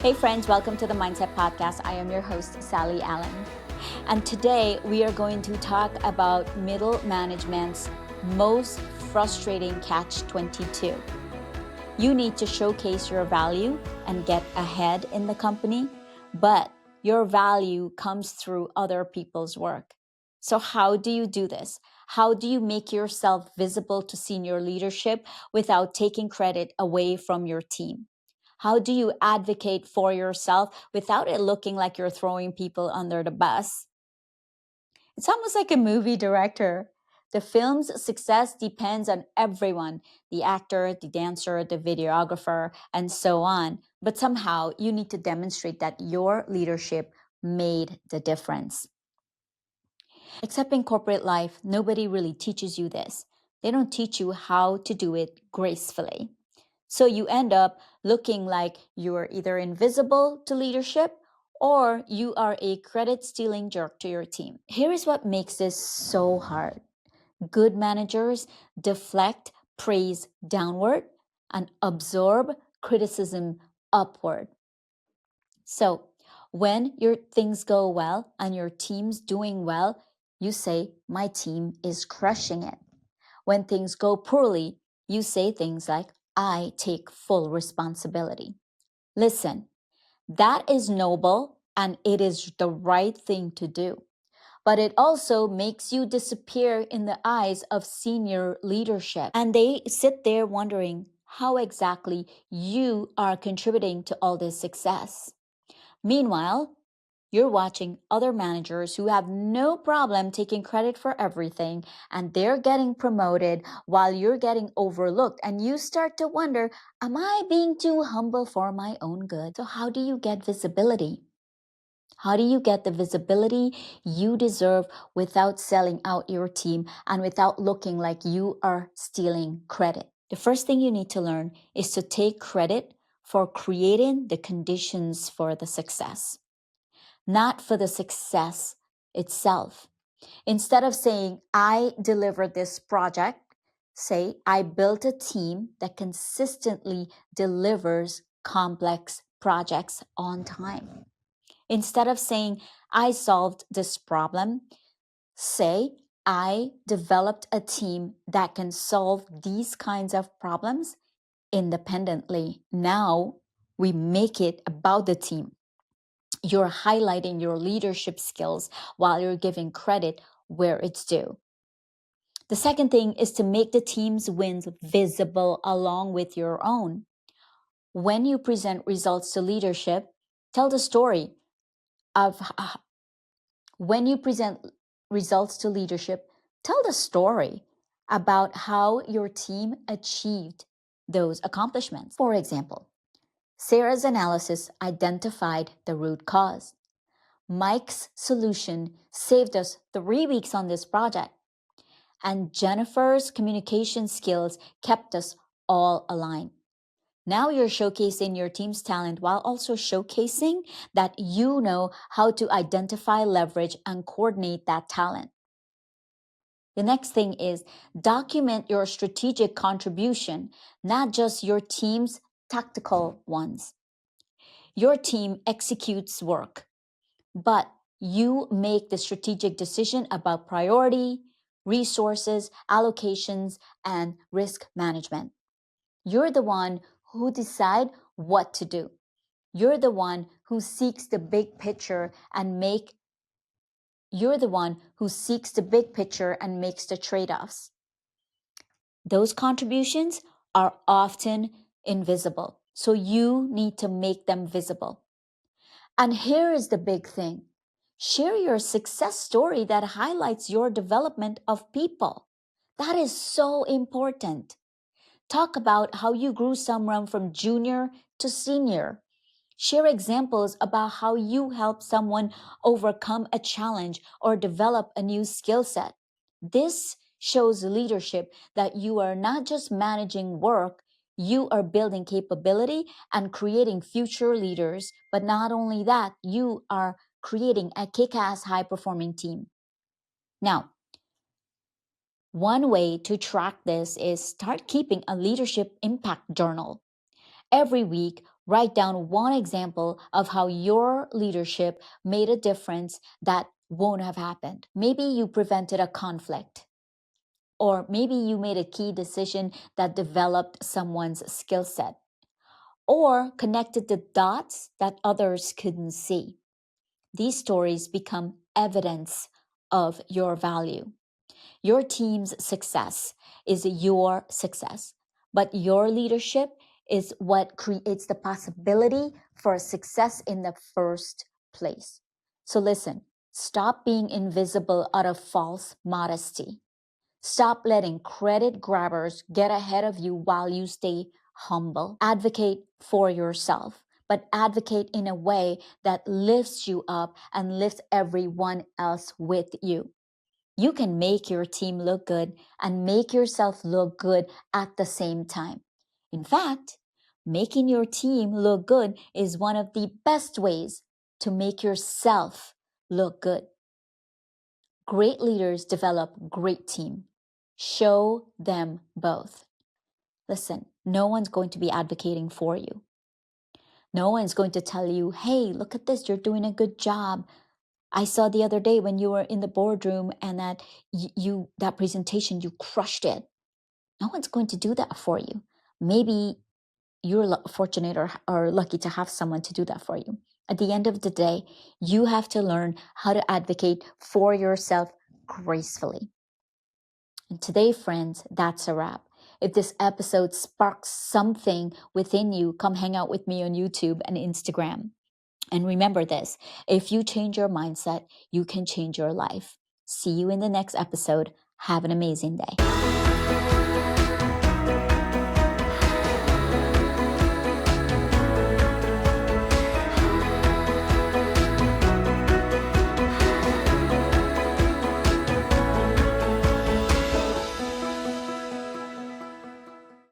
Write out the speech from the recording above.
Hey friends, welcome to the Mindset Podcast. I am your host, Sally Allen. And today we are going to talk about middle management's most frustrating catch 22. You need to showcase your value and get ahead in the company, but your value comes through other people's work. So how do you do this? How do you make yourself visible to senior leadership without taking credit away from your team? How do you advocate for yourself without it looking like you're throwing people under the bus? It's almost like a movie director. The film's success depends on everyone, the actor, the dancer, the videographer, and so on. But somehow you need to demonstrate that your leadership made the difference. Except in corporate life, nobody really teaches you this. They don't teach you how to do it gracefully. So you end up looking like you're either invisible to leadership or you are a credit stealing jerk to your team. Here is what makes this so hard. Good managers deflect praise downward and absorb criticism upward. So when your things go well and your team's doing well, you say, my team is crushing it. When things go poorly, you say things like, I take full responsibility. Listen, that is noble and it is the right thing to do. But it also makes you disappear in the eyes of senior leadership. And they sit there wondering how exactly you are contributing to all this success. Meanwhile, you're watching other managers who have no problem taking credit for everything and they're getting promoted while you're getting overlooked. And you start to wonder, am I being too humble for my own good? So how do you get visibility? How do you get the visibility you deserve without selling out your team and without looking like you are stealing credit? The first thing you need to learn is to take credit for creating the conditions for the success, not for the success itself. Instead of saying, I delivered this project, say, I built a team that consistently delivers complex projects on time. Instead of saying, I solved this problem, say, I developed a team that can solve these kinds of problems independently. Now we make it about the team. You're highlighting your leadership skills while you're giving credit where it's due. The second thing is to make the team's wins visible along with your own. When you present results to leadership, tell the story of when you present results to leadership, tell the story about how your team achieved those accomplishments. For example, Sarah's analysis identified the root cause. Mike's solution saved us 3 weeks on this project. And Jennifer's communication skills kept us all aligned. Now you're showcasing your team's talent while also showcasing that you know how to identify, leverage, and coordinate that talent. The next thing is document your strategic contribution, not just your team's tactical ones. Your team executes work, but you make the strategic decision about priority, resources, allocations, and risk management. You're the one who decide what to do. You're the one who seeks the big picture and makes the trade-offs. Those contributions are often invisible, so you need to make them visible. And here is the big thing. Share your success story that highlights your development of people. That is so important. Talk about how you grew someone from junior to senior. Share examples about how you helped someone overcome a challenge or develop a new skill set. This shows leadership that you are not just managing work, you are building capability and creating future leaders. But not only that, you are creating a kick-ass high-performing team. Now, one way to track this is start keeping a leadership impact journal. Every week, Write down one example of how your leadership made a difference that won't have happened. Maybe you prevented a conflict, or maybe you made a key decision that developed someone's skill set, or connected the dots that others couldn't see. These stories become evidence of your value. Your team's success is your success, but your leadership is what creates the possibility for success in the first place. So listen, stop being invisible out of false modesty. Stop letting credit grabbers get ahead of you while you stay humble. Advocate for yourself, but advocate in a way that lifts you up and lifts everyone else with you. You can make your team look good and make yourself look good at the same time. In fact, making your team look good is one of the best ways to make yourself look good. Great leaders develop great team. Show them both. Listen, no one's going to be advocating for you. No one's going to tell you, hey, look at this, you're doing a good job. I saw the other day when you were in the boardroom and that that presentation, you crushed it. No one's going to do that for you. Maybe you're fortunate or lucky to have someone to do that for you. At the end of the day, you have to learn how to advocate for yourself gracefully. And today, friends, that's a wrap. If this episode sparks something within you, come hang out with me on YouTube and Instagram. And remember this, if you change your mindset, you can change your life. See you in the next episode. Have an amazing day.